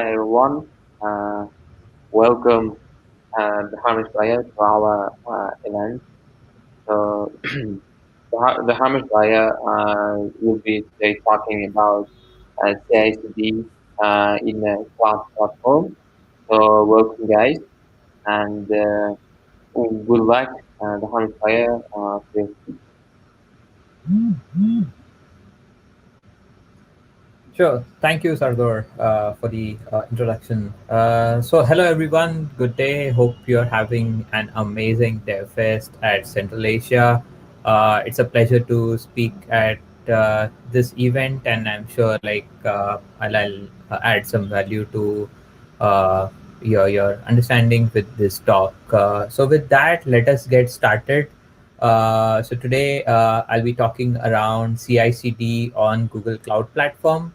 Hi everyone. Uh, Welcome, the Harmless Player, to our event. So, the Harmless Player will be today talking about CICD in the cloud platform. So, welcome guys, and good luck, the Harmless Player. Sure. Thank you, Sardor, for the introduction. Hello everyone. Good day. Hope you're having an amazing Dev Fest at Central Asia. It's a pleasure to speak at this event, and I'm sure I'll add some value to uh, your understanding with this talk. With that, let us get started. Today I'll be talking around CI/CD on Google Cloud Platform.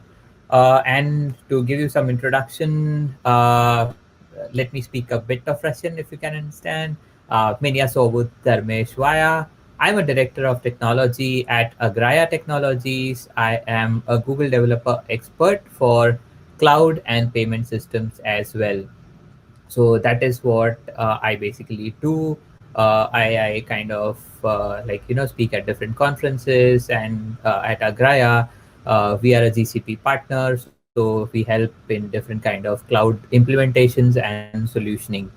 And to give you some introduction, let me speak a bit of Russian if you can understand. Меня зовут Dharmesh Vaya. I'm a director of technology at Agraya Technologies. I am a Google developer expert for cloud and payment systems as well. So that is what I basically do. I kind of speak at different conferences, and at Agraya we are a GCP partner, so we help in different kind of cloud implementations and solutioning.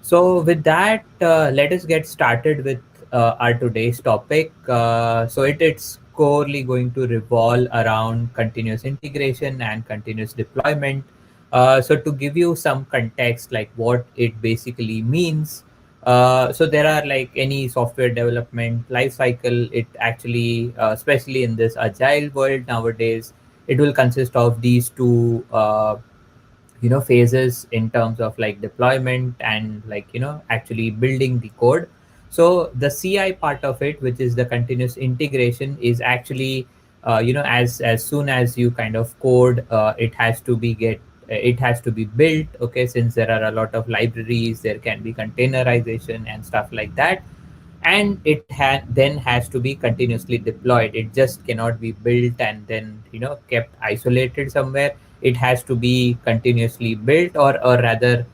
So with that, let us get started with our today's topic. It's corely going to revolve around continuous integration and continuous deployment. So to give you some context, like what it basically means. So there are like any software development life cycle. It actually, especially in this agile world nowadays, it will consist of these two phases in terms of like deployment and actually building the code. So the CI part of it, which is the continuous integration, is actually as soon as you kind of code, it has to be built. Okay, since there are a lot of libraries, there can be containerization and stuff like that, and then has to be continuously deployed. It just cannot be built and then kept isolated somewhere. It has to be continuously built, or rather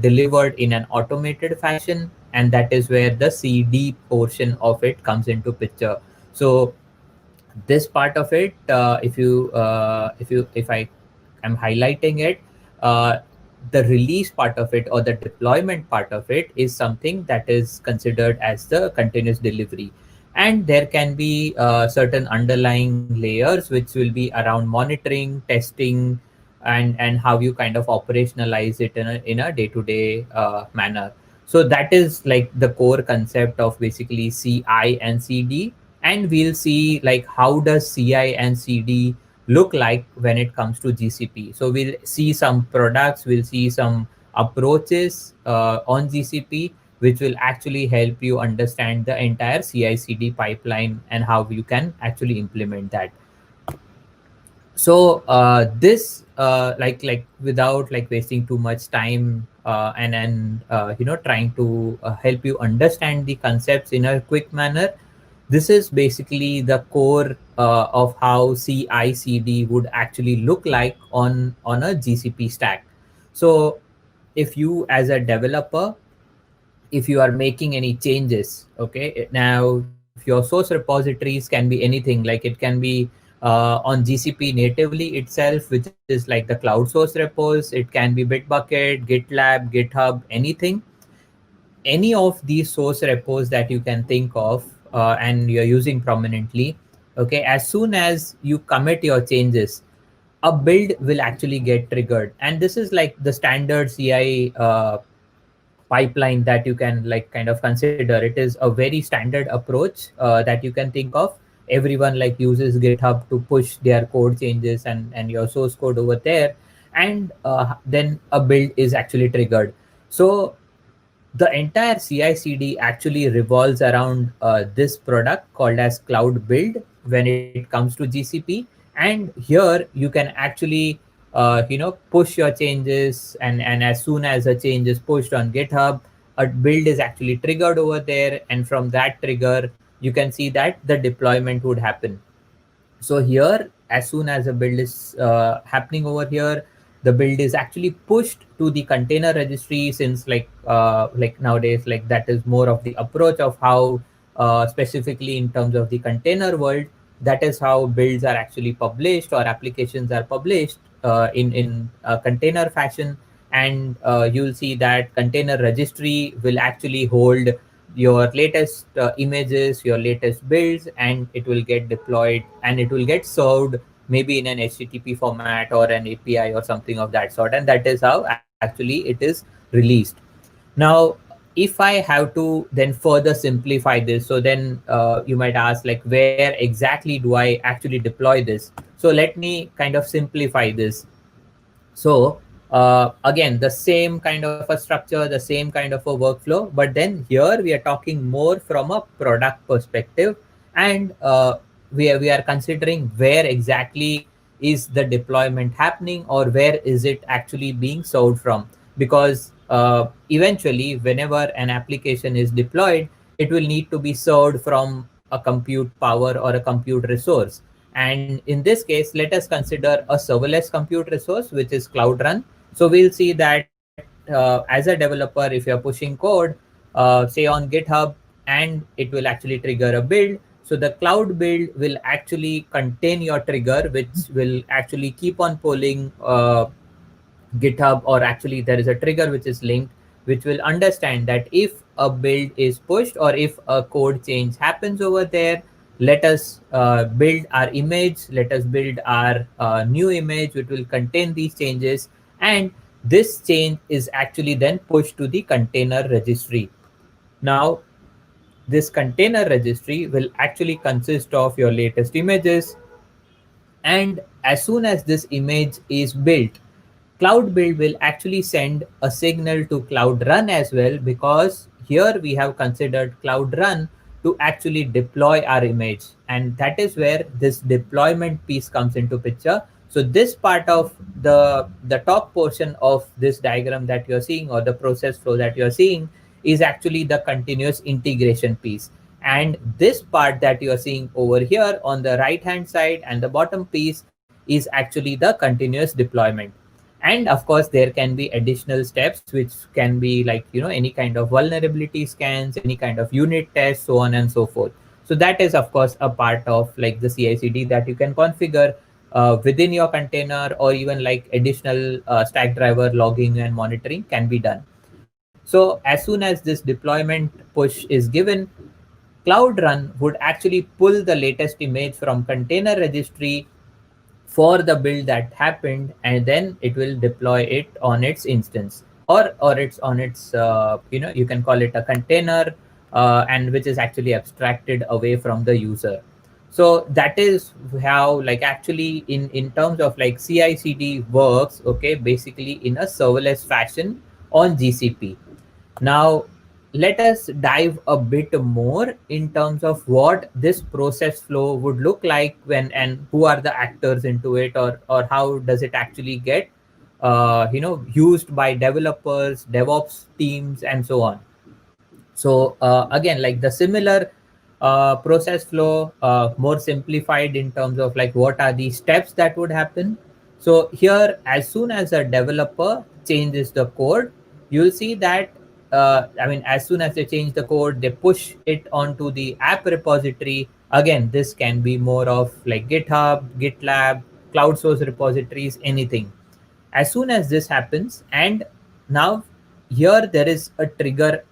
delivered in an automated fashion, and that is where the CD portion of it comes into picture. So this part of it, if I am highlighting it, uh, the release part of it or the deployment part of it is something that is considered as the continuous delivery. And there can be certain underlying layers which will be around monitoring, testing, and how you kind of operationalize it in a day-to-day manner. So that is like the core concept of basically CI and CD. And we'll see like how does CI and CD look like when it comes to GCP. So we'll see some products, we'll see some approaches on GCP, which will actually help you understand the entire CI/CD pipeline and how you can actually implement that. So this without like wasting too much time, trying to help you understand the concepts in a quick manner, this is basically the core of how CI/CD would actually look like on a GCP stack. So if you as a developer, if you are making any changes, okay, now your source repositories can be anything. Like it can be on GCP natively itself, which is like the cloud source repos. It can be Bitbucket, GitLab, GitHub, anything. Any of these source repos that you can think of, and you're using prominently. Okay, as soon as you commit your changes, a build will actually get triggered, and this is like the standard CI pipeline that you can like kind of consider. It is a very standard approach that you can think of. Everyone like uses GitHub to push their code changes and your source code over there, and then a build is actually triggered. So the entire CI/CD actually revolves around this product called as Cloud Build when it comes to GCP. And here you can actually push your changes, and as soon as a change is pushed on GitHub, a build is actually triggered over there, and from that trigger you can see that the deployment would happen. So here as soon as a build is happening over here, the build is actually pushed to the container registry, since like nowadays, like that is more of the approach of how specifically in terms of the container world, that is how builds are actually published or applications are published in a container fashion. And you'll see that container registry will actually hold your latest images, your latest builds, and it will get deployed and it will get served maybe in an HTTP format or an API or something of that sort. And that is how actually it is released. Now, if I have to then further simplify this, so then you might ask, like, where exactly do I actually deploy this? So let me kind of simplify this. So again, the same kind of a structure, the same kind of a workflow, but then here we are talking more from a product perspective. And we are considering where exactly is the deployment happening, or where is it actually being served from. Because eventually, whenever an application is deployed, it will need to be served from a compute power or a compute resource. And in this case, let us consider a serverless compute resource, which is Cloud Run. So we'll see that as a developer, if you're pushing code, say on GitHub, and it will actually trigger a build. So the cloud build will actually contain your trigger, which will actually keep on polling GitHub, or actually there is a trigger which is linked, which will understand that if a build is pushed or if a code change happens over there, let us build our image, let us build our new image, which will contain these changes. And this change is actually then pushed to the container registry. Now, this container registry will actually consist of your latest images, and as soon as this image is built, Cloud Build will actually send a signal to Cloud Run as well, because here we have considered Cloud Run to actually deploy our image. And that is where this deployment piece comes into picture. So this part of the top portion of this diagram that you're seeing, or the process flow that you're seeing, is actually the continuous integration piece. And this part that you're seeing over here on the right hand side and the bottom piece is actually the continuous deployment. And of course, there can be additional steps, which can be like, any kind of vulnerability scans, any kind of unit tests, so on and so forth. So that is of course a part of like the CI/CD that you can configure within your container, or even like additional stack driver logging and monitoring can be done. So as soon as this deployment push is given, Cloud Run would actually pull the latest image from container registry for the build that happened, and then it will deploy it on its instance, or it's on its you can call it a container, and which is actually abstracted away from the user. So that is how, like, actually in terms of like CI/CD works, okay, basically in a serverless fashion on GCP. Now, let us dive a bit more in terms of what this process flow would look like, when and who are the actors into it, or how does it actually get used by developers, DevOps teams, and so on. So again, like the similar process flow, more simplified in terms of like what are the steps that would happen. So here, as soon as a developer changes the code, you'll see that as soon as they change the code, they push it onto the app repository. Again, this can be more of like GitHub, GitLab, cloud source repositories, anything. As soon as this happens, and now here there is a trigger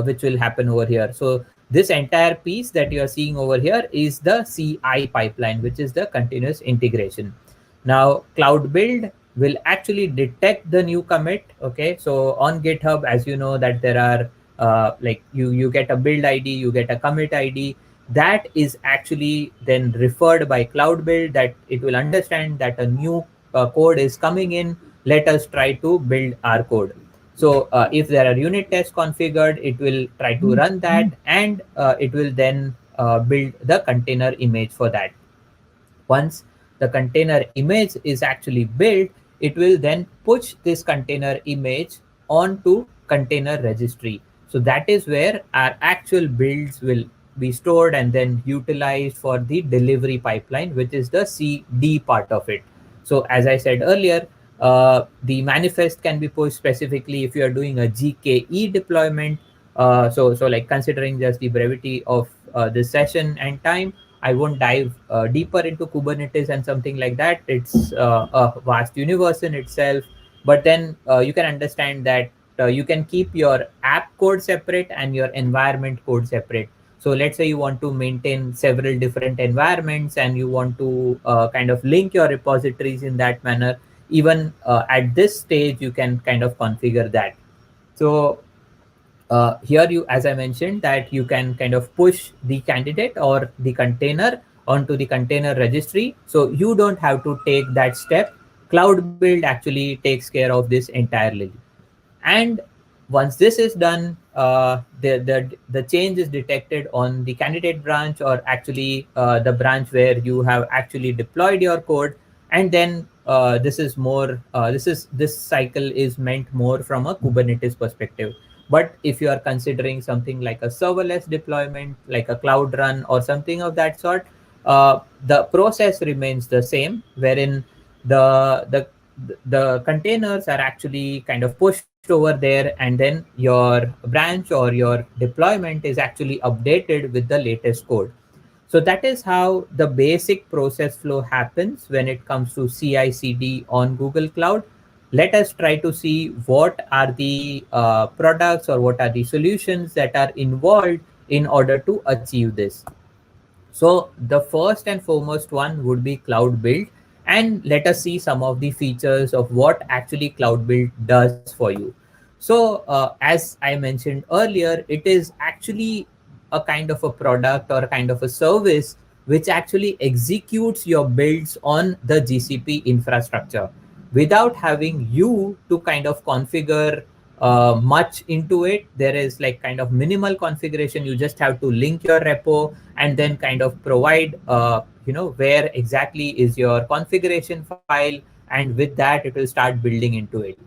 which will happen over here. So this entire piece that you are seeing over here is the CI pipeline, which is the continuous integration. Now Cloud Build will actually detect the new commit. Okay, so on GitHub, as you know, that there are like you get a build ID, you get a commit ID, that is actually then referred by Cloud Build, that it will understand that a new code is coming in. Let us try to build our code. So if there are unit tests configured, it will try to run that, and it will then build the container image for that. Once the container image is actually built, it will then push this container image onto container registry. So that is where our actual builds will be stored and then utilized for the delivery pipeline, which is the CD part of it. So as I said earlier, the manifest can be pushed specifically if you are doing a GKE deployment. So like considering just the brevity of this session and time, I won't dive deeper into Kubernetes and something like that. It's a vast universe in itself. But then you can understand that you can keep your app code separate and your environment code separate. So let's say you want to maintain several different environments and you want to kind of link your repositories in that manner. Even at this stage, you can kind of configure that. So here you, as I mentioned, that you can kind of push the candidate or the container onto the container registry. So you don't have to take that step. Cloud Build actually takes care of this entirely. And once this is done, the change is detected on the candidate branch, or actually the branch where you have actually deployed your code. And then this cycle is meant more from a Kubernetes perspective. But if you are considering something like a serverless deployment, like a cloud run or something of that sort, the process remains the same, wherein the the the containers are actually kind of pushed over there, and then your branch or your deployment is actually updated with the latest code. So that is how the basic process flow happens when it comes to CI/CD on Google Cloud. Let us try to see what are the products or what are the solutions that are involved in order to achieve this. So the first and foremost one would be Cloud Build, and let us see some of the features of what actually Cloud Build does for you. So as I mentioned earlier, it is actually a kind of a product or a kind of a service which actually executes your builds on the GCP infrastructure without having you to kind of configure much into it. There is like kind of minimal configuration. You just have to link your repo and then kind of provide where exactly is your configuration file, and with that it will start building into it.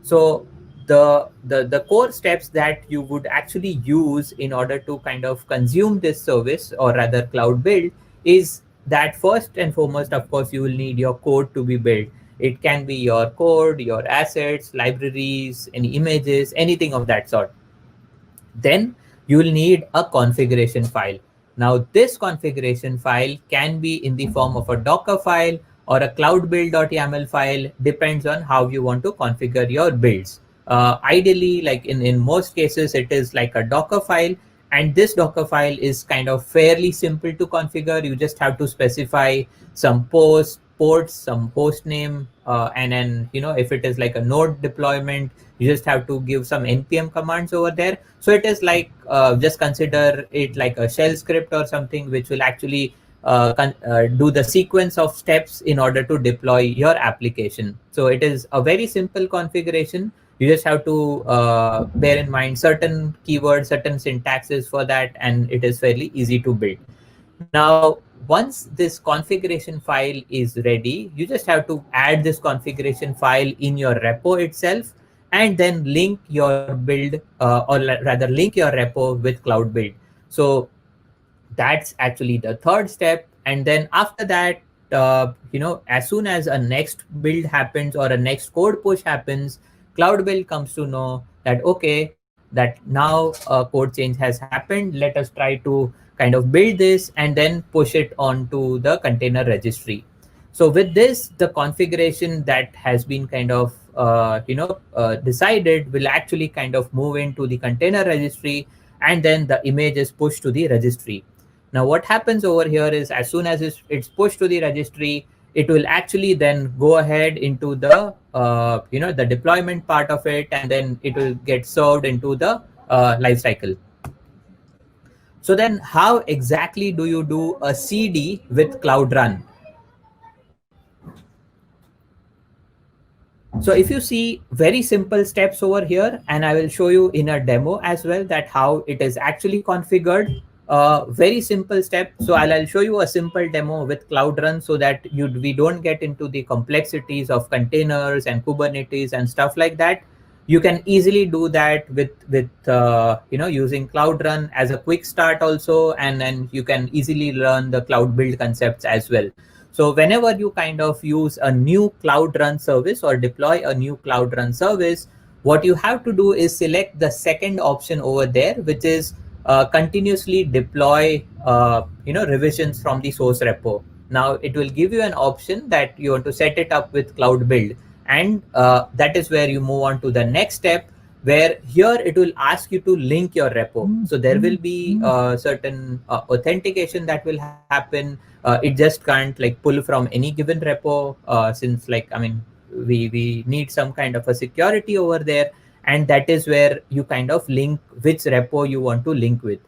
So the core steps that you would actually use in order to kind of consume this service, or rather Cloud Build, is that first and foremost, of course, you will need your code to be built. It can be your code, your assets, libraries, any images, anything of that sort. Then you will need a configuration file. Now, this configuration file can be in the form of a Docker file or a cloudbuild.yaml file, depends on how you want to configure your builds. Ideally, like in most cases, it is like a Docker file, and this Docker file is kind of fairly simple to configure. You just have to specify some ports, some host name, and then if it is like a node deployment, you just have to give some npm commands over there. So it is like just consider it like a shell script or something which will actually do the sequence of steps in order to deploy your application. So it is a very simple configuration. You just have to bear in mind certain keywords, certain syntaxes for that, and it is fairly easy to build. Now, once this configuration file is ready, you just have to add this configuration file in your repo itself, and then link your build, rather link your repo with Cloud Build. So that's actually the third step. And then after that, as soon as a next build happens or a next code push happens, Cloud Build comes to know that, okay, that now a code change has happened. Let us try to kind of build this and then push it onto the container registry. So with this, the configuration that has been kind of decided will actually kind of move into the container registry, and then the image is pushed to the registry. Now, what happens over here is, as soon as it's pushed to the registry, it will actually then go ahead into the the deployment part of it, and then it will get served into the lifecycle. So then, how exactly do you do a CD with Cloud Run? So if you see very simple steps over here, and I will show you in a demo as well that how it is actually configured. Very simple step. So I'll show you a simple demo with Cloud Run so that we don't get into the complexities of containers and Kubernetes and stuff like that. You can easily do that with using Cloud Run as a quick start also, and then you can easily learn the cloud build concepts as well. So whenever you kind of use a new Cloud Run service or deploy a new Cloud Run service, what you have to do is select the second option over there, which is continuously deploy revisions from the source repo. Now it will give you an option that you want to set it up with cloud build, and that is where you move on to the next step, where here it will ask you to link your repo. So there will be certain authentication that will happen. It just can't like pull from any given repo, since like I mean we need some kind of a security over there, and that is where you kind of link which repo you want to link with.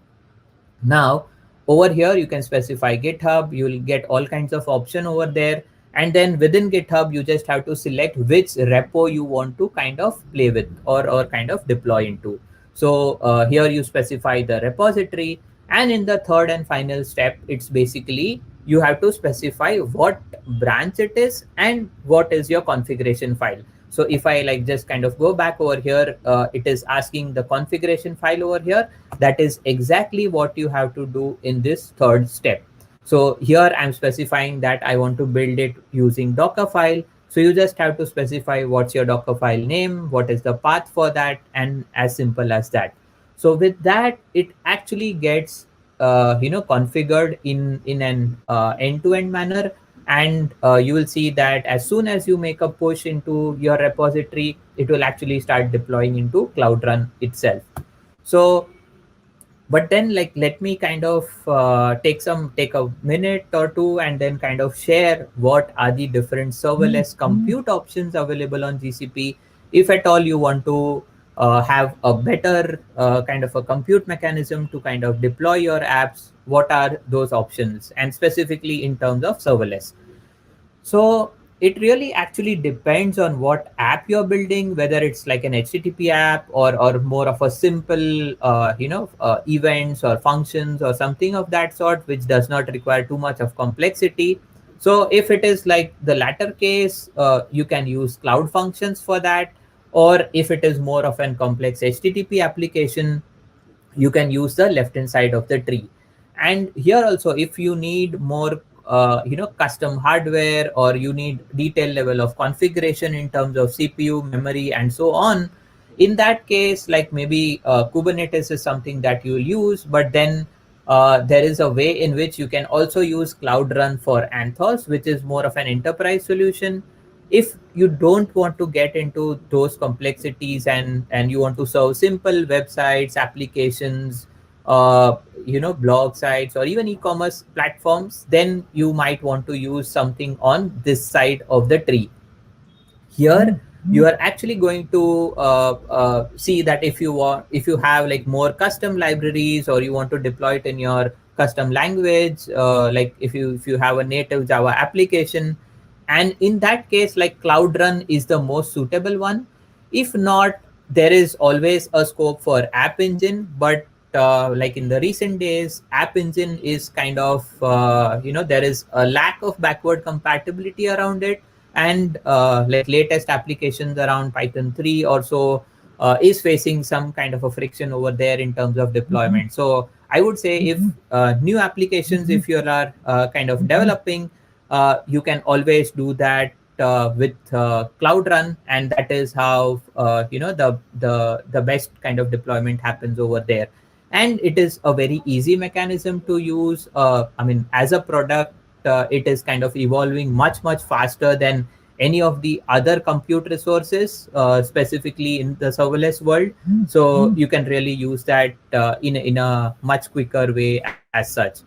Now, over here, you can specify GitHub, you'll get all kinds of option over there. And then within GitHub, you just have to select which repo you want to kind of play with or kind of deploy into. So here you specify the repository. And in the third and final step, it's basically you have to specify what branch it is and what is your configuration file. So if I like just kind of go back over here, it is asking the configuration file over here. That is exactly what you have to do in this third step. So here I'm specifying that I want to build it using Docker file. So you just have to specify what's your Docker file name, what is the path for that, and as simple as that. So with that, it actually gets configured in an end-to-end manner, and you will see that as soon as you make a push into your repository, it will actually start deploying into Cloud Run itself. So but then like let me kind of take a minute or two and then kind of share what are the different serverless compute options available on GCP. If at all you want to have a better kind of a compute mechanism to kind of deploy your apps, what are those options, and specifically in terms of serverless. So it really actually depends on what app you're building, whether it's like an HTTP app or more of a simple, events or functions or something of that sort, which does not require too much of complexity. So if it is like the latter case, you can use Cloud Functions for that. Or if it is more of an complex HTTP application, you can use the left hand side of the tree. And here also, if you need more custom hardware, or you need detailed level of configuration in terms of CPU, memory, and so on, in that case, like maybe Kubernetes is something that you will use. But then there is a way in which you can also use Cloud Run for Anthos, which is more of an enterprise solution. If you don't want to get into those complexities, and you want to serve simple websites, applications, blog sites, or even e-commerce platforms, then you might want to use something on this side of the tree. Here you are actually going to see that if you have like more custom libraries, or you want to deploy it in your custom language, like if you have a native Java application, and in that case, like Cloud Run is the most suitable one. If not, there is always a scope for App Engine, but like in the recent days, App Engine is kind of there is a lack of backward compatibility around it, and like latest applications around Python 3 or so is facing some kind of a friction over there in terms of deployment. So I would say if new applications, if you are kind of developing, you can always do that with Cloud Run, and that is how the best kind of deployment happens over there. And it is a very easy mechanism to use. I mean, as a product, it is kind of evolving much faster than any of the other compute resources, specifically in the serverless world. So you can really use that in a much quicker way as such.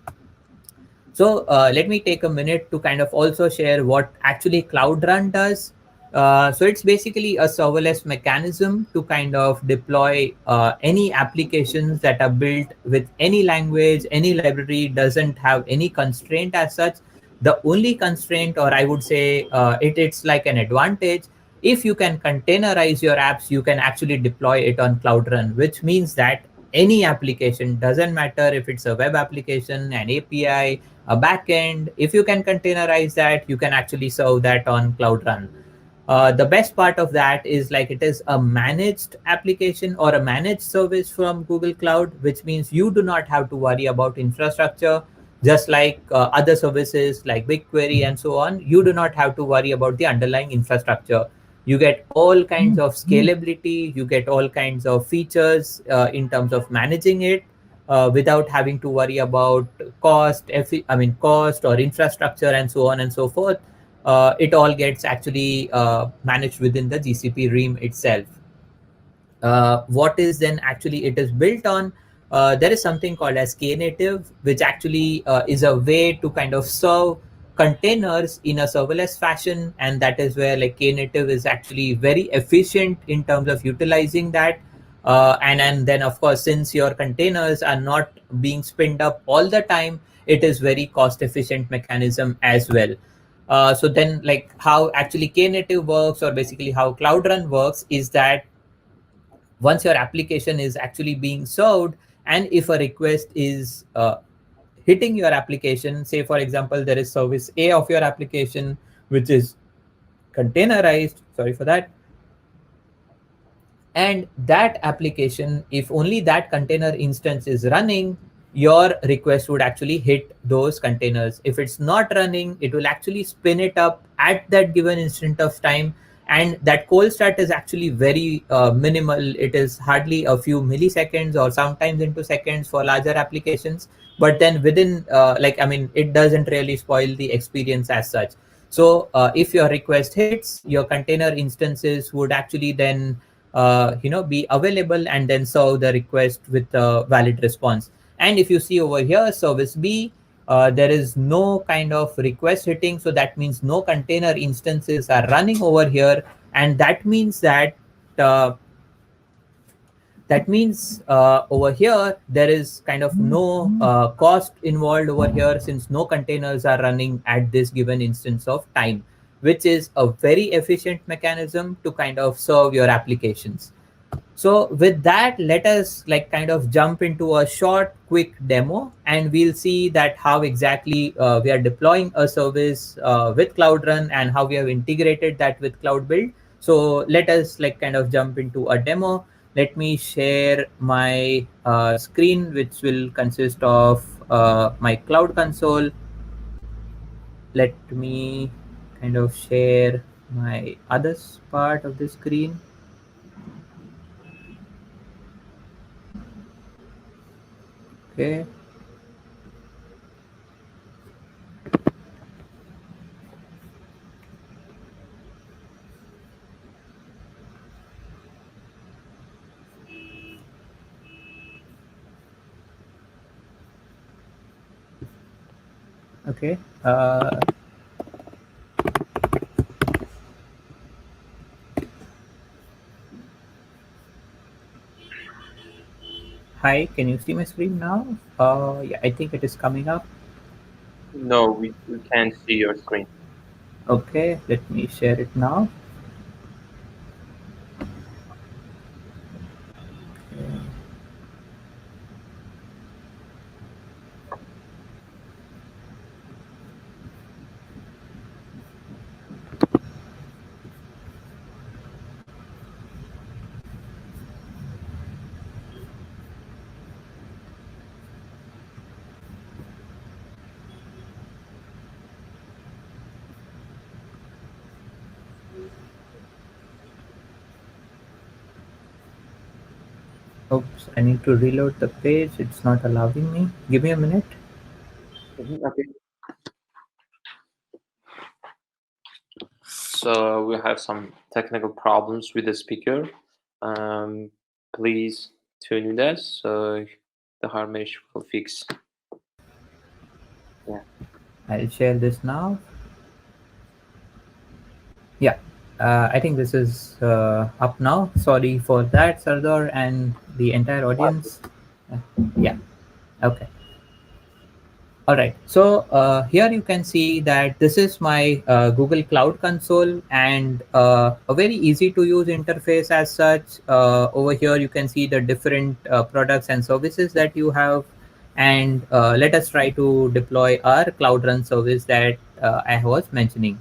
So let me take a minute to kind of also share what actually Cloud Run does. So it's basically a serverless mechanism to kind of deploy any applications that are built with any language, any library, doesn't have any constraint as such. The only constraint, or I would say it's like an advantage, if you can containerize your apps, you can actually deploy it on Cloud Run, which means that any application, doesn't matter if it's a web application, an API, a backend, if you can containerize that, you can actually serve that on Cloud Run. The best part of that is like it is a managed application or a managed service from Google Cloud, which means you do not have to worry about infrastructure. Just like other services like BigQuery and so on, you do not have to worry about the underlying infrastructure. You get all kinds of scalability, you get all kinds of features in terms of managing it without having to worry about cost or infrastructure and so on and so forth. It all gets actually managed within the GCP Ream itself. What is then actually it is built on? There is something called as Knative, which actually is a way to kind of serve containers in a serverless fashion, and that is where like Knative is actually very efficient in terms of utilizing that. And then of course, since your containers are not being spinned up all the time, it is very cost efficient mechanism as well. So then like how actually Knative works, or basically how Cloud Run works, is that once your application is actually being served, and if a request is hitting your application, say for example there is service A of your application which is containerized, sorry for that, and that application, if only that container instance is running, your request would actually hit those containers. If it's not running, it will actually spin it up at that given instant of time, and that cold start is actually very minimal. It is hardly a few milliseconds or sometimes into seconds for larger applications, but then within it doesn't really spoil the experience as such. So if your request hits, your container instances would actually then be available and then serve the request with a valid response. And if you see over here, service B, there is no kind of request hitting, so that means no container instances are running over here, and uh, that means over here there is kind of no cost involved over here, since no containers are running at this given instance of time, which is a very efficient mechanism to kind of serve your applications. So with that, let us like kind of jump into a short, quick demo, and we'll see that how exactly we are deploying a service with Cloud Run and how we have integrated that with Cloud Build. So let us like kind of jump into a demo. Let me share my screen, which will consist of my Cloud Console. Let me kind of share my other part of the screen. Okay. Okay. Hi, can you see my screen now? Yeah, I think it is coming up. No, we can't see your screen. Okay, let me share it now. Oops, I need to reload the page. It's not allowing me. Give me a minute. Okay. So we have some technical problems with the speaker. Um, Please tune with us so the Harmesh will fix. Yeah. I'll share this now. Yeah, I think this is up now. Sorry for that, Sardar, and the entire audience. Uh, yeah, okay. All right. So here you can see that this is my Google Cloud Console, and a very easy to use interface as such. Over here you can see the different products and services that you have. And let us try to deploy our Cloud Run service that I was mentioning.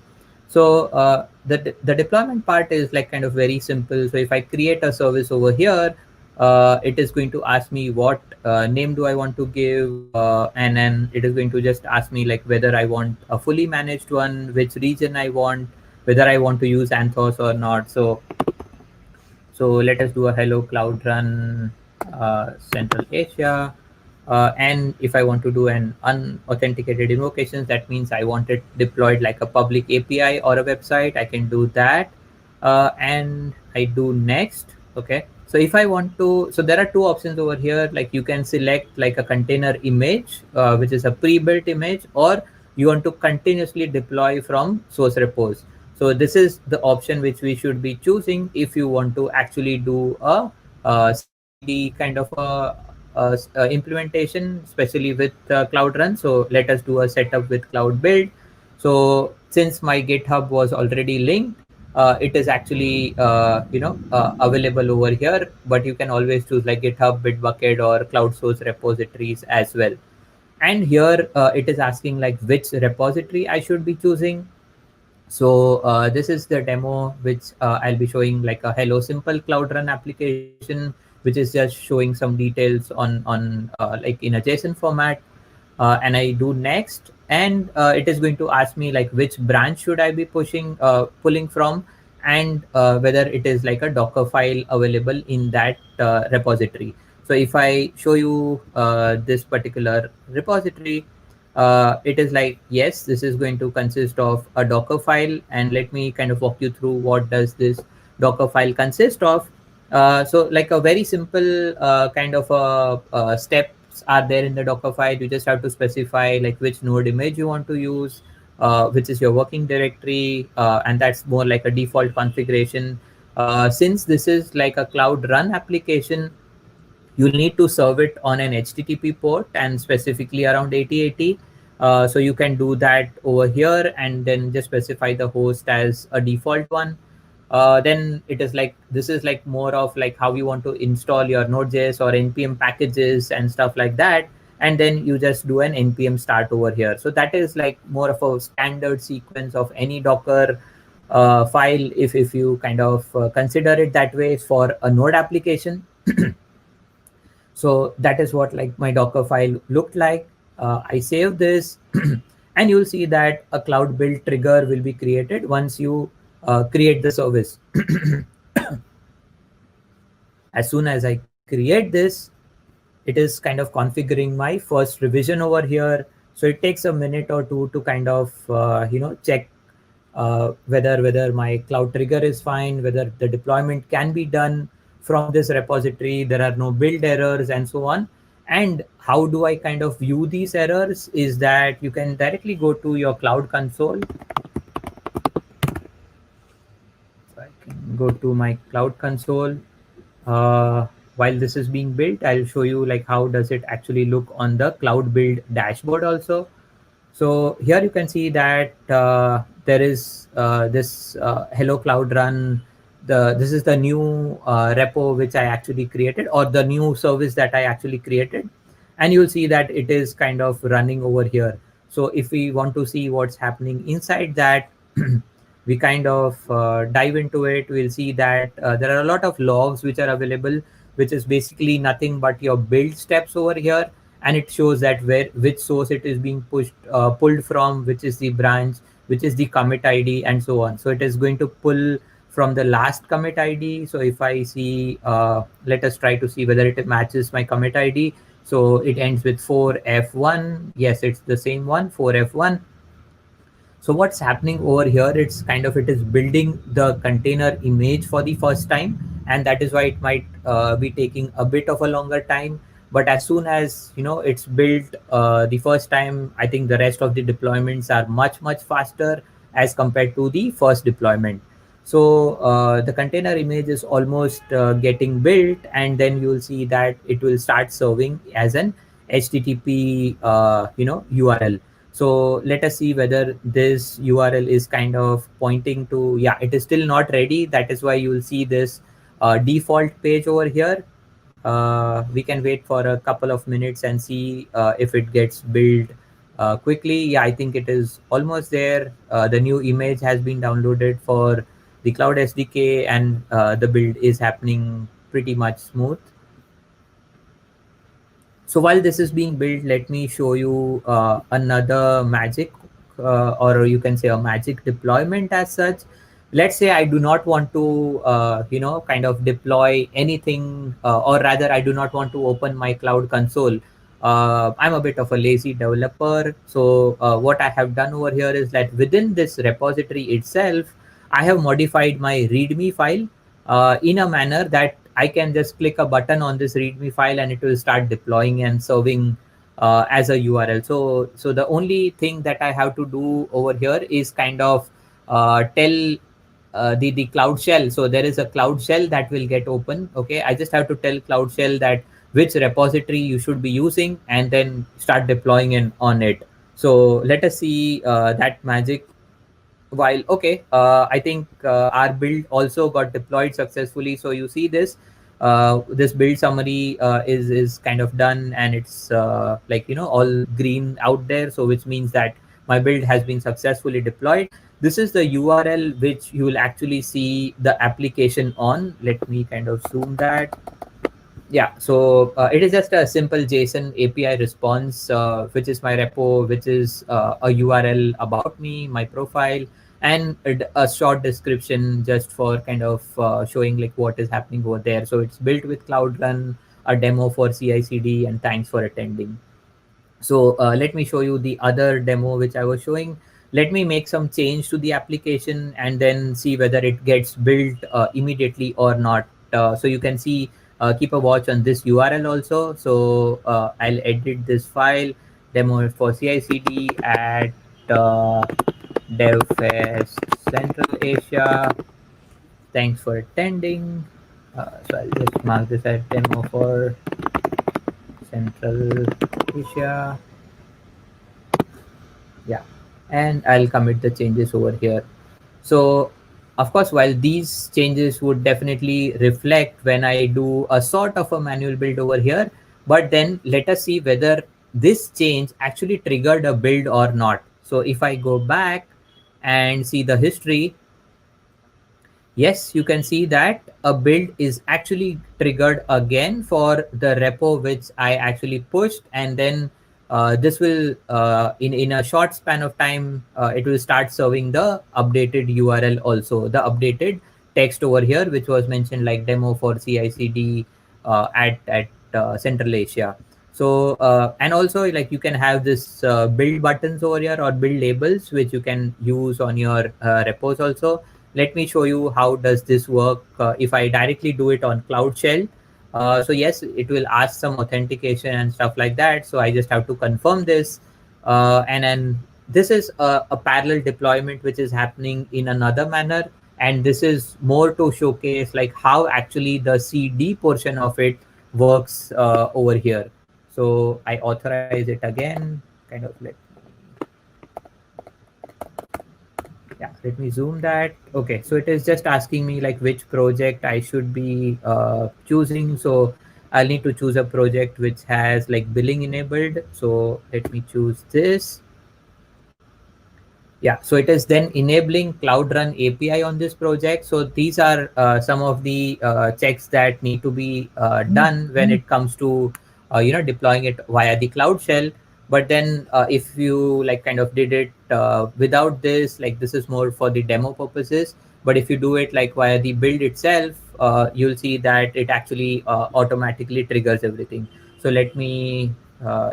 So the deployment part is like kind of very simple. So if I create a service over here, it is going to ask me what name do I want to give, and then it is going to just ask me like whether I want a fully managed one, which region I want, whether I want to use Anthos or not. So let us do a hello cloud run Central Asia. And if I want to do an unauthenticated invocations, that means I want it deployed like a public API or a website. I can do that. And I do next. Okay. So if I want to, so there are two options over here. Like you can select like a container image, which is a pre-built image, or you want to continuously deploy from source repos. So this is the option which we should be choosing if you want to actually do a CVCD kind of a implementation, especially with Cloud Run. So let us do a setup with Cloud Build. So since my GitHub was already linked, it is actually available over here. But you can always choose like GitHub, Bitbucket, or Cloud Source repositories as well. And here it is asking like which repository I should be choosing. So this is the demo which I'll be showing, like a hello simple cloud run application, which is just showing some details on like in a JSON format. And I do next, and it is going to ask me like which branch should I be pulling from, and whether it is like a Docker file available in that repository. So if I show you this particular repository, it is like, yes, this is going to consist of a Docker file. And let me kind of walk you through what does this Docker file consist of. So like a very simple kind of steps are there in the Docker file. You just have to specify like which node image you want to use, which is your working directory, and that's more like a default configuration. Since this is like a cloud run application, you'll need to serve it on an HTTP port, and specifically around 8080. So you can do that over here and then just specify the host as a default one. Then it is like, this is like more of like how you want to install your Node.js or npm packages and stuff like that. And then you just do an npm start over here. So that is like more of a standard sequence of any Docker file, if you kind of consider it that way for a Node application. So that is what like my Docker file looked like. I save this and you'll see that a cloud build trigger will be created once you create the service. As soon as I create this, it is kind of configuring my first revision over here. So it takes a minute or two to kind of check whether my cloud trigger is fine, whether the deployment can be done from this repository, there are no build errors and so on. And how do I kind of view these errors is that you can directly go to your cloud console. So I can go to my cloud console. While this is being built, I'll show you like how does it actually look on the cloud build dashboard also. So here you can see that there is this hello cloud run. This is the new repo which I actually created, or the new service that I actually created. And you'll see that it is kind of running over here. So if we want to see what's happening inside that, we kind of dive into it. We'll see that there are a lot of logs which are available, which is basically nothing but your build steps over here. And it shows that which source it is being pulled from, which is the branch, which is the commit ID, and so on. So it is going to pull from the last commit ID. So if I see, let us try to see whether it matches my commit ID. So it ends with 4F1. Yes, it's the same one, 4F1. So what's happening over here, it's kind of, it is building the container image for the first time, and that is why it might be taking a bit of a longer time. But as soon as it's built the first time, I think the rest of the deployments are much faster as compared to the first deployment. So the container image is almost getting built, and then you'll see that it will start serving as an HTTP URL. So let us see whether this URL is kind of pointing to, yeah, it is still not ready. That is why you will see this default page over here. We can wait for a couple of minutes and see if it gets built quickly. Yeah, I think it is almost there. The new image has been downloaded for the Cloud SDK, and the build is happening pretty much smooth. So while this is being built, let me show you another magic, or you can say a magic deployment as such. Let's say I do not want to, kind of deploy anything, or rather, I do not want to open my cloud console. I'm a bit of a lazy developer. So what I have done over here is that within this repository itself, I have modified my README file in a manner that I can just click a button on this README file and it will start deploying and serving as a URL. So the only thing that I have to do over here is kind of tell the cloud shell. So there is a cloud shell that will get open. Okay, I just have to tell cloud shell that which repository you should be using and then start deploying in on it. So let us see that magic. While okay, I think our build also got deployed successfully. So you see this build summary is kind of done, and it's all green out there, so which means that my build has been successfully deployed. This is the URL which you will actually see the application on. Let me kind of zoom that. Yeah, so it is just a simple JSON API response, which is my repo, which is a URL about me, my profile, and a short description just for kind of showing like what is happening over there. So it's built with Cloud Run, a demo for CI/CD, and thanks for attending. So let me show you the other demo which I was showing. Let me make some change to the application and then see whether it gets built immediately or not. So you can see, keep a watch on this URL also. So I'll edit this file, demo for CI/CD at DevFest Central Asia. Thanks for attending. So I'll just mark this as demo for Central Asia. Yeah, and I'll commit the changes over here. So of course, while these changes would definitely reflect when I do a sort of a manual build over here, but then let us see whether this change actually triggered a build or not. So if I go back and see the history, yes, you can see that a build is actually triggered again for the repo which I actually pushed, and then this will in a short span of time it will start serving the updated URL also, the updated text over here which was mentioned like demo for CI/CD at Central Asia. So and also like you can have this build buttons over here or build labels which you can use on your repos also. Let me show you how does this work if I directly do it on Cloud Shell. So yes, it will ask some authentication and stuff like that. So I just have to confirm this. And then this is a parallel deployment which is happening in another manner. And this is more to showcase like how actually the CD portion of it works over here. So I authorize it again, kind of let me zoom that. Okay, so it is just asking me like which project I should be choosing. So I'll need to choose a project which has like billing enabled. So let me choose this. Yeah, so it is then enabling Cloud Run API on this project. So these are some of the checks that need to be done when it comes to deploying it via the Cloud Shell. But then if you like kind of did it without this, like this is more for the demo purposes. But if you do it like via the build itself, you'll see that it actually automatically triggers everything. So let me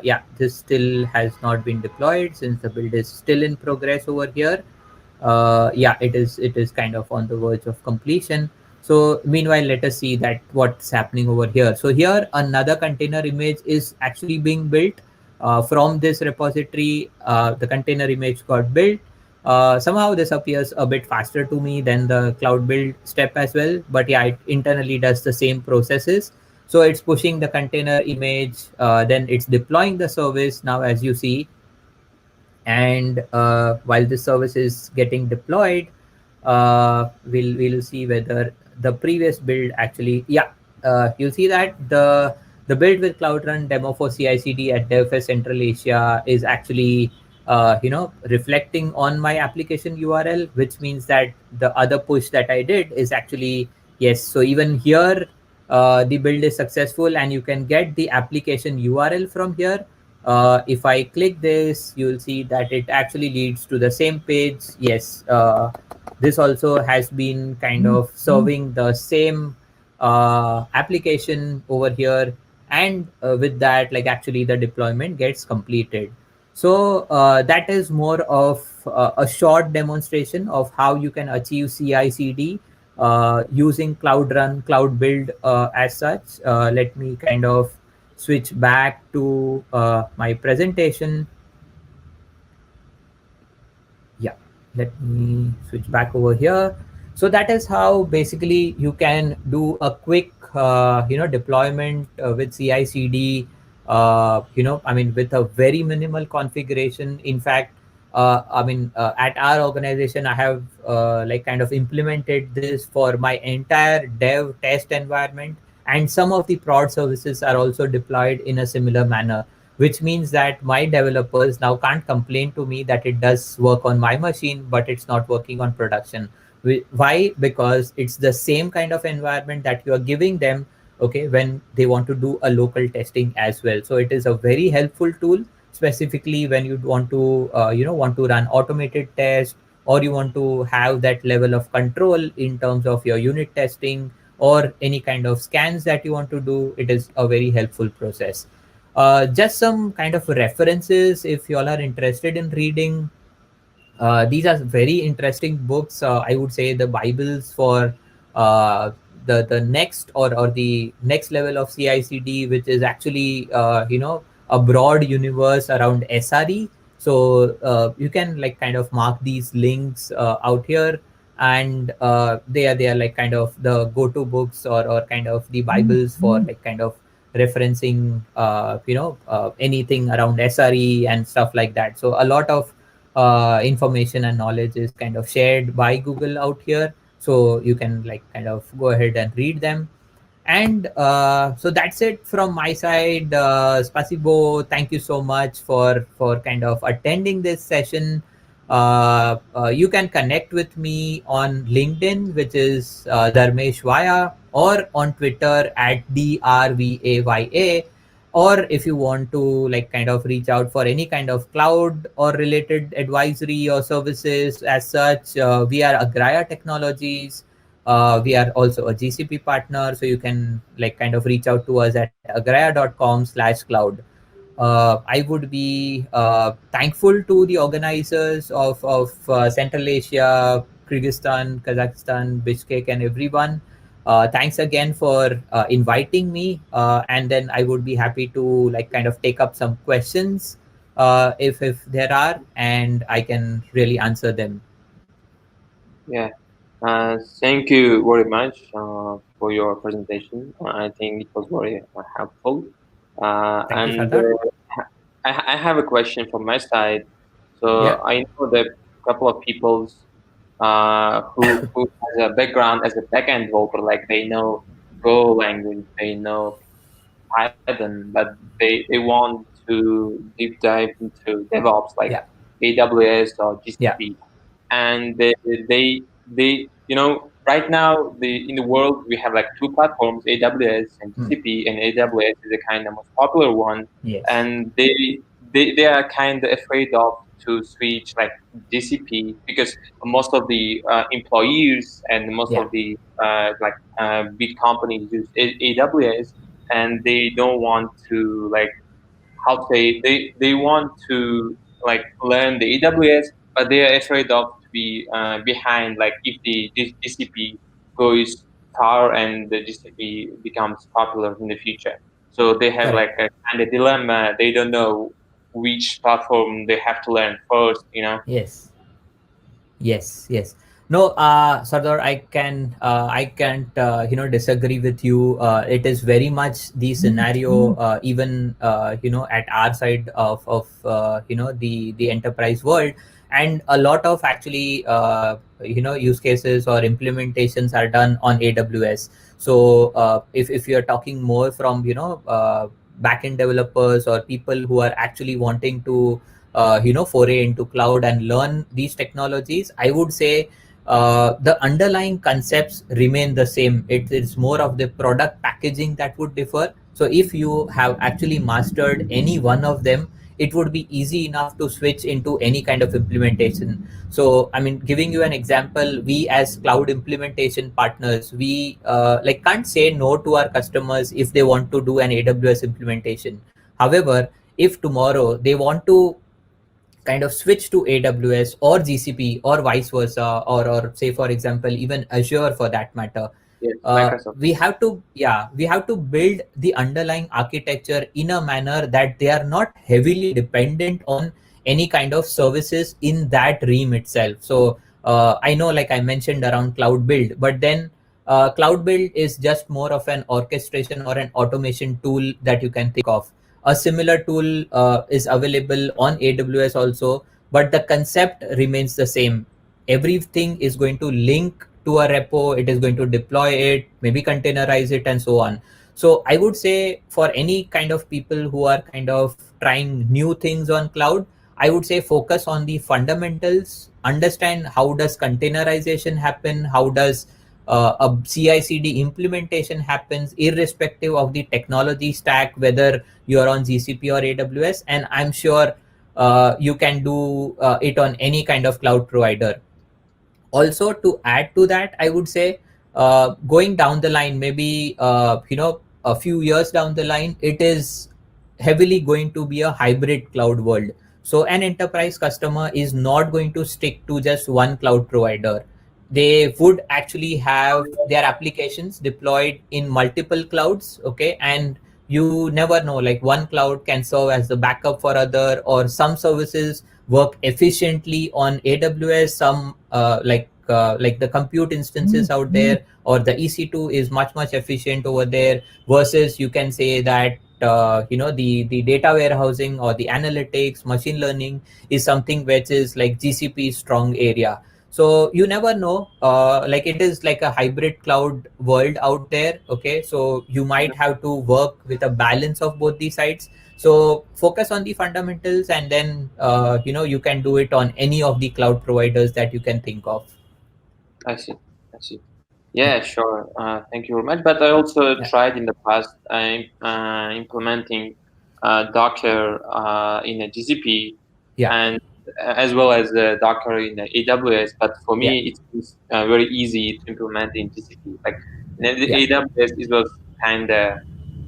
yeah, this still has not been deployed since the build is still in progress over here. Yeah, it is kind of on the verge of completion. So meanwhile, let us see that what's happening over here. So here another container image is actually being built from this repository. The container image got built. Somehow this appears a bit faster to me than the cloud build step as well, but yeah, it internally does the same processes. So it's pushing the container image, then it's deploying the service now as you see. And while this service is getting deployed, we'll see whether the previous build actually, yeah, you'll see that the the build with Cloud Run demo for CI/CD at DevFest Central Asia is actually reflecting on my application URL, which means that the other push that I did is actually yes. So even here, the build is successful, and you can get the application URL from here. If I click this, you'll see that it actually leads to the same page. Yes, this also has been kind of serving the same application over here, and with that, like actually the deployment gets completed. So that is more of a short demonstration of how you can achieve CI/CD using Cloud Run, Cloud Build as such. Let me kind of switch back to my presentation. Yeah, let me switch back over here. So that is how basically you can do a quick deployment with CI/CD, I mean, with a very minimal configuration. In fact, at our organization, I have like kind of implemented this for my entire dev test environment, and some of the prod services are also deployed in a similar manner, which means that my developers now can't complain to me that it does work on my machine, but it's not working on production. Why? Because it's the same kind of environment that you are giving them, okay, when they want to do a local testing as well. So it is a very helpful tool, specifically when you want to, want to run automated tests, or you want to have that level of control in terms of your unit testing or any kind of scans that you want to do. It is a very helpful process. Just some kind of references if you all are interested in reading. These are very interesting books. I would say the Bibles for the next or the next level of CI/CD, which is actually a broad universe around SRE. So you can like kind of mark these links out here, and they are like kind of the go-to books or kind of the Bibles for like kind of referencing anything around SRE and stuff like that. So a lot of information and knowledge is kind of shared by Google out here. So you can like kind of go ahead and read them. And so that's it from my side. Spasibo, thank you so much for kind of attending this session. You can connect with me on LinkedIn, which is Dharmesh Vaya, or on Twitter at DRVAYA. Or if you want to like kind of reach out for any kind of cloud or related advisory or services as such, we are Agraya Technologies. We are also a GCP partner, so you can like kind of reach out to us at agraya.com/cloud. I would be thankful to the organizers of Central Asia, Kyrgyzstan, Kazakhstan, Bishkek, and everyone. Thanks again for inviting me, and then I would be happy to like kind of take up some questions if there are, and I can really answer them. Yeah. Thank you very much for your presentation. I think it was very helpful. Thank you, And Sardar. I have a question from my side. Yeah, So I know that a couple of people who has a background as a backend developer, like they know Go language, they know Python, but they want to deep dive into DevOps like yeah, AWS or yeah, GCP, and they right now in the world we have like two platforms, AWS and mm, GCP, and AWS is the kind of most popular one, yes, and they are kind of afraid of to switch like GCP because most of the employees and most yeah, of the big companies use AWS, and they don't want to like how to say they want to like learn the AWS, but they are afraid of to be behind. Like if the GCP goes far and the GCP becomes popular in the future, so they have correct. like a kind of dilemma. They don't know which platform they have to learn first. Yes. Yes, yes. No, Sardar, I can't, disagree with you. It is very much the scenario, even, at our side of the enterprise world, and a lot of actually, use cases or implementations are done on AWS. So, if you're talking more from, backend developers or people who are actually wanting to, foray into cloud and learn these technologies, I would say the underlying concepts remain the same. It is more of the product packaging that would differ. So if you have actually mastered any one of them, it would be easy enough to switch into any kind of implementation. So I mean, giving you an example, we as cloud implementation partners, we like can't say no to our customers if they want to do an AWS implementation. However, if tomorrow they want to kind of switch to AWS or GCP or vice versa, or say for example even Azure for that matter, Yes, Microsoft. we have to build the underlying architecture in a manner that they are not heavily dependent on any kind of services in that realm itself. So I know, like I mentioned around cloud build, but then cloud build is just more of an orchestration or an automation tool that you can think of. A similar tool is available on AWS also, but the concept remains the same. Everything is going to link to a repo, it is going to deploy it, maybe containerize it, and so on. So I would say for any kind of people who are kind of trying new things on cloud, I would say focus on the fundamentals, understand how does containerization happen, how does a CI/CD implementation happens, irrespective of the technology stack, whether you're on GCP or AWS, and I'm sure you can do it on any kind of cloud provider. Also, to add to that, I would say going down the line, maybe a few years down the line, it is heavily going to be a hybrid cloud world. So an enterprise customer is not going to stick to just one cloud provider. They would actually have their applications deployed in multiple clouds, okay, and you never know, like one cloud can serve as the backup for other, or some services work efficiently on AWS, some like the compute instances out there, or the EC2 is much efficient over there, versus you can say that the data warehousing or the analytics machine learning is something which is like GCP strong area. So you never know, like it is like a hybrid cloud world out there, okay, so you might have to work with a balance of both the sides. So focus on the fundamentals, and then you can do it on any of the cloud providers that you can think of. I see. I see. Yeah, Yeah, sure. Thank you very much. But I also yeah, tried in the past implementing Docker in a GCP, yeah, and as well as Docker in the AWS. But for yeah, me, it's very easy to implement in GCP. Like in the yeah, AWS, it was kind of,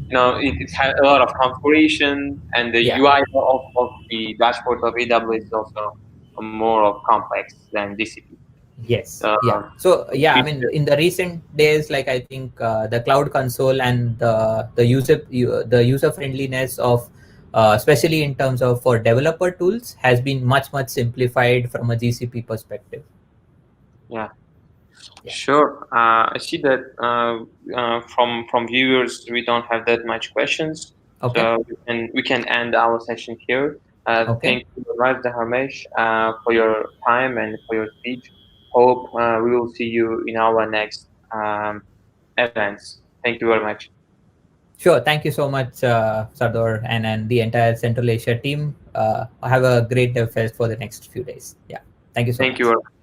it had a lot of configuration, and the yeah. UI of the dashboard of AWS is also more of complex than GCP. Yes, yeah. Uh, So in yeah, I mean, future, in the recent days, like I think the cloud console and the user friendliness of especially in terms of for developer tools has been much simplified from a GCP perspective. yeah. Yeah. Sure. I see that from viewers we don't have that much questions, Okay. so we can end our session here. Okay. Thank you very much, Dharmesh, for your time and for your speech. Hope we will see you in our next events. Thank you very much. Sure. Thank you so much, Sardor, and the entire Central Asia team. Have a great day fest for the next few days. Yeah. Thank you so Thank you much. very much.